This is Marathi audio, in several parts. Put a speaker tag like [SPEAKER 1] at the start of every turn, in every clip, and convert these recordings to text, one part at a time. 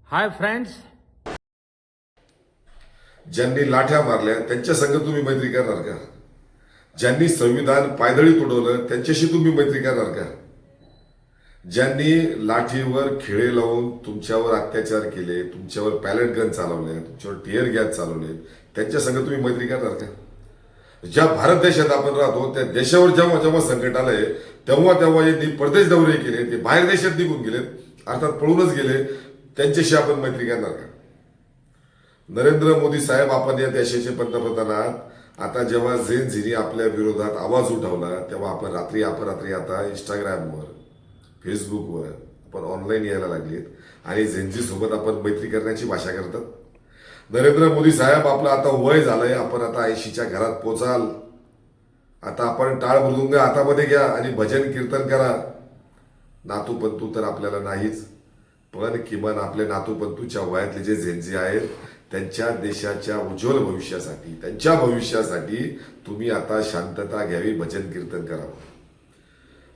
[SPEAKER 1] Hi friends.
[SPEAKER 2] ज्यांनी लाठ्या मारल्या त्यांच्या संग तुम्ही मैत्री करणार का? ज्यांनी संविधान पायदळी तुडवलं त्यांच्याशी तुम्ही मैत्री करणार का? ज्यांनी लाठीवर खिळे लावून तुमच्यावर अत्याचार केले, तुमच्यावर पॅलेट गन चालवले, तुमच्यावर टिअर गॅस चालवले, त्यांच्या संग तुम्ही मैत्री करणार का? ज्या भारत देशात आपण राहतो त्या देशावर जेव्हा जेव्हा संकट आलंय तेव्हा तेव्हा यांनी परदेश दौरे केले, ते बाहेर देशात निघून गेले, अर्थात पळूनच गेले, त्यांच्याशी आपण मैत्री करणार का? नरेंद्र मोदी साहेब आपण या देशाचे पंतप्रधान आहात. आता जेव्हा झेन झीनी आपल्या विरोधात आवाज उठवला तेव्हा आपण रात्री अपरात्री आता इंस्टाग्रामवर, फेसबुकवर आपण ऑनलाईन यायला लागलीत आणि झेनझी सोबत आपण मैत्री करण्याची भाषा करतात. नरेंद्र मोदी साहेब आपलं आता वय झालंय, आपण आता 80च्या घरात पोचाल. आता आपण टाळ मृदुंग हातामध्ये घ्या आणि भजन कीर्तन करा. नातू पंतू तर आपल्याला नाहीच, पण किमान आपल्या नातू पंतूच्या वयातले जे झेनझी आहेत त्यांच्या देशाच्या उज्ज्वल भविष्यासाठी, त्यांच्या भविष्यासाठी तुम्ही आता शांतता घ्यावी, भजन कीर्तन करावं.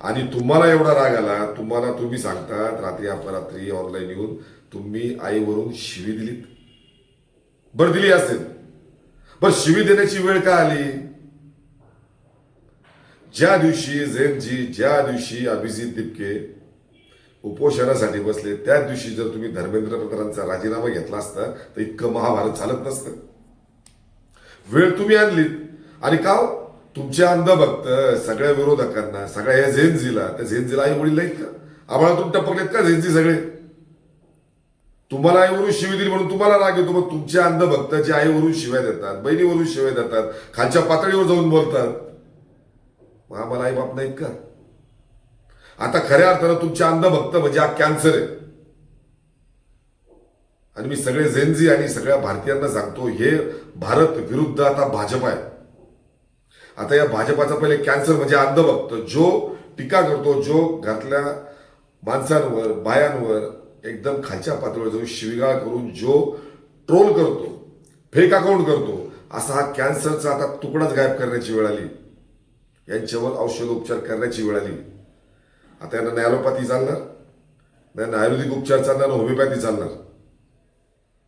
[SPEAKER 2] आणि तुम्हाला एवढा राग आला, तुम्ही सांगतात रात्री अपरात्री ऑनलाईन येऊन तुम्ही आईवरून शिवी दिलीत. बरं दिली असेल, पण शिवी देण्याची वेळ का आली? ज्या दिवशी झेनजी, ज्या दिवशी अभिजित दिपके उपोषणासाठी बसले त्या दिवशी जर तुम्ही धर्मेंद्र प्रधानांचा राजीनामा घेतला असता तर इतकं महाभारत चालत नसतं. वेळ तुम्ही आणलीत. आणि का? तुमचे अंधभक्त सगळ्या विरोधकांना, सगळ्या या झेनझीला, त्या झेनझीला आई वडील नाहीत का? आम्हाला टपकलेत का झेनझी सगळे? तुम्हाला आईवरून शिवी दिली म्हणून तुम्हाला राग येतो, मग तुमचे अंधभक्त जे आईवरून शिव्या देतात, बहिणीवरून शिव्या देतात, खालच्या पातळीवर जाऊन बोलतात, मग आम्हाला आई बाप नाहीत का? आता खऱ्या अर्थानं तुमचे अंधभक्त म्हणजे हा कॅन्सर आहे. आणि मी सगळे झेनझी आणि सगळ्या भारतीयांना सांगतो, हे भारत विरुद्ध आता भाजप आहे. आता या भाजपाचा पहिले कॅन्सर म्हणजे अंधभक्त, जो टीका करतो, जो घरातल्या माणसांवर, बायांवर एकदम खालच्या पातळीवर जाऊन शिवीगाळ करून जो ट्रोल करतो, फेक अकाउंट करतो, असा हा कॅन्सरचा आता तुकडाच गायब करण्याची वेळ आली. यांच्यावर औषधोपचार करण्याची वेळ आली. आता यांना ना ॲलोपॅथी चालणार, ना आयुर्वेदिक उपचार चालणार, ना होमिओपॅथी चालणार,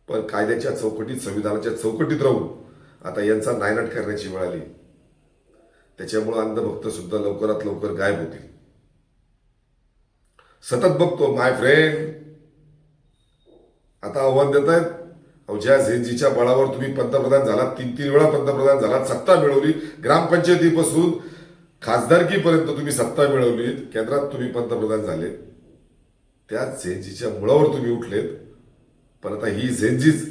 [SPEAKER 2] पण कायद्याच्या चौकटीत, संविधानाच्या चौकटीत राहून आता यांचा नायनाट करण्याची वेळ आली. त्याच्यामुळे अंधभक्त सुद्धा लवकरात लवकर गायब होतील. सतत बघतो माय फ्रेंड आता आव्हान देत आहेत. अहो, ज्या झेनजीच्या बळावर तुम्ही पंतप्रधान झालात, 3 वेळा पंतप्रधान झालात, सत्ता मिळवली, ग्रामपंचायतीपासून खासदारकीपर्यंत तुम्ही सत्ता मिळवलीत, केंद्रात तुम्ही पंतप्रधान झाले, त्या झेनजीच्या मुळावर तुम्ही उठलेत. पण आता ही झेनजीच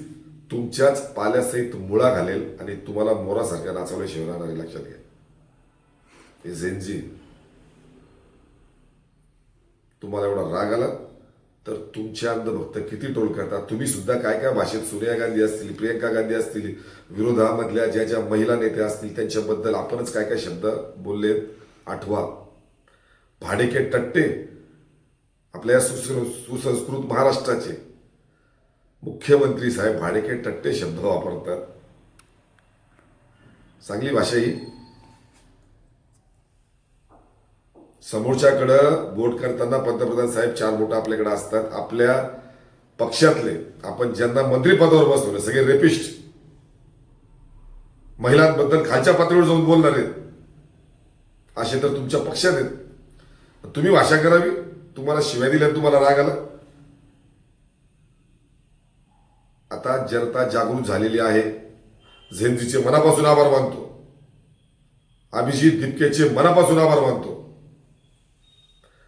[SPEAKER 2] तुमच्याच पाल्यासहित मुळा घालेल आणि तुम्हाला मोरासारख्या नाचवल्याशिवाय राहणार आहे, लक्षात घ्या. हे झेनजी, तुम्हाला एवढा राग आला तर तुमच्या अंधभक्त किती टोल करतात. तुम्ही सुद्धा काय काय भाषेत सोनिया गांधी असतील, प्रियंका गांधी असतील, विरोधामधल्या ज्या ज्या महिला नेत्या असतील त्यांच्याबद्दल आपणच काय काय शब्द बोललेत आठवा. भाडेके टट्टे आपल्या सुसंस्कृत महाराष्ट्राचे मुख्यमंत्री साहेब भाडेके टट्टे शब्द वापरतात. चांगली भाषा ही. समोरच्याकडं बोट करताना पंतप्रधान साहेब 4 बोट आपल्याकडे असतात. आपल्या पक्षातले आपण ज्यांना मंत्रिपदावर बसवलं सगळे रेपिस्ट, महिलांबद्दल खालच्या पातळीवर जाऊन बोलणार आहेत, असे तर तुमच्या पक्षात आहेत. तुम्ही भाषा करावी. तुम्हाला शिव्या दिल्या, तुम्हाला राग आला. आता जनता जागृत झालेली आहे. झेनजीचे मनापासून आभार मानतो. अभिजित दिपकेचे मनापासून आभार मानतो.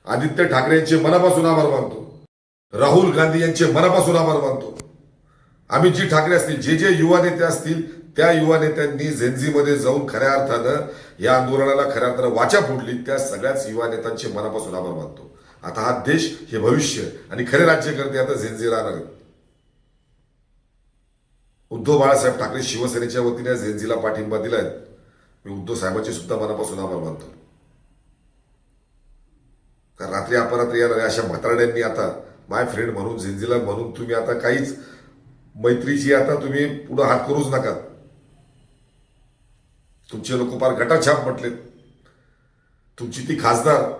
[SPEAKER 2] आदित्य ठाकरे यांचे मनापासून आभार मानतो. राहुल गांधी यांचे मनापासून आभार मानतो. अमितजी ठाकरे असतील, जे जे युवा नेते असतील त्या युवा नेत्यांनी झेनझीमध्ये जाऊन खऱ्या अर्थानं या आंदोलनाला खऱ्या अर्थानं वाचा फोडली, त्या सगळ्याच युवा नेत्यांचे मनापासून आभार मानतो. आता हा देश, हे भविष्य आणि खरे राज्यकर्ते आता झेनझी राहणार आहेत. उद्धव बाळासाहेब ठाकरे शिवसेनेच्या वतीने झेनझीला पाठिंबा दिलाय. मी उद्धव साहेबांचे सुद्धा मनापासून आभार मानतो. कारण रात्री अपरात्री येणाऱ्या अशा म्हातारड्यांनी आता माय फ्रेंड म्हणून, झेनझीला म्हणून तुम्ही आता काहीच मैत्रीची आता तुम्ही पुढे हात करूच नका. तुमचे लोक फार गटाछाप म्हटलेत. तुमची ती खासदार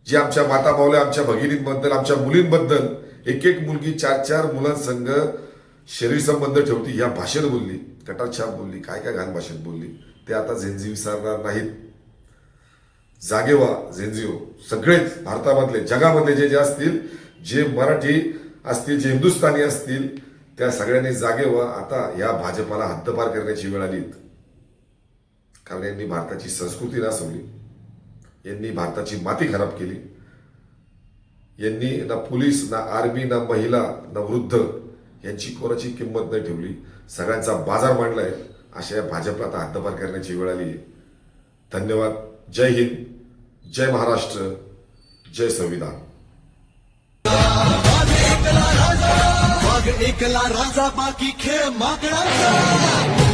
[SPEAKER 2] जी आमच्या माता मावल्या, आमच्या भगिनींबद्दल, आमच्या मुलींबद्दल एक एक मुलगी 4-4 मुलांसंग शरीर संबंध ठेवती, या भाषेत बोलली, कटाक्षाप बोलली, काय काय घाण भाषेत बोलली, ते आता झेंझी विसरणार नाहीत. जागे व्हा झेंझीओ, सगळेच भारतामधले, जगामधले जे जे असतील, जे मराठी असतील, जे हिंदुस्थानी असतील, त्या सगळ्यांनी जागे व्हा. आता या भाजपाला हद्दपार करण्याची वेळ आली. कारण यांनी भारताची संस्कृती नासवली, यांनी भारताची माती खराब केली, यांनी ना पोलीस, ना आर्मी, ना महिला, ना वृद्ध यांची कोणाची किंमत नाही ठेवली, सगळ्यांचा बाजार मांडलाय. अशा या भाजपला आता हद्दपार करण्याची वेळ आली. धन्यवाद. जय हिंद, जय महाराष्ट्र, जय संविधान.
[SPEAKER 1] एकला राजा बाकी खेळ मागणारा.